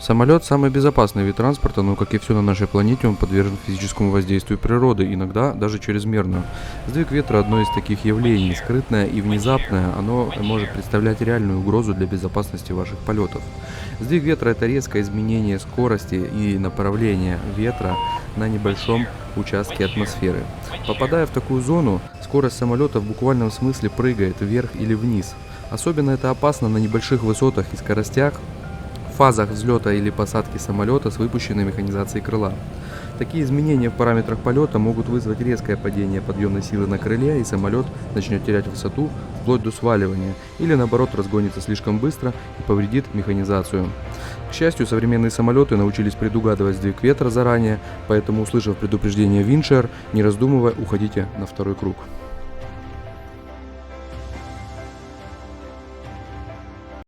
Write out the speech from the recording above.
Самолет – самый безопасный вид транспорта, но, как и все на нашей планете, он подвержен физическому воздействию природы, иногда даже чрезмерно. Сдвиг ветра – одно из таких явлений. Скрытное и внезапное, оно может представлять реальную угрозу для безопасности ваших полетов. Сдвиг ветра – это резкое изменение скорости и направления ветра на небольшом участке атмосферы. Попадая в такую зону, скорость самолета в буквальном смысле прыгает вверх или вниз. Особенно это опасно на небольших высотах и скоростях, в фазах взлета или посадки самолета с выпущенной механизацией крыла. Такие изменения в параметрах полета могут вызвать резкое падение подъемной силы на крыле, и самолет начнет терять высоту вплоть до сваливания, или наоборот разгонится слишком быстро и повредит механизацию. К счастью, современные самолеты научились предугадывать сдвиг ветра заранее, поэтому, услышав предупреждение Виндшер, не раздумывая, уходите на второй круг.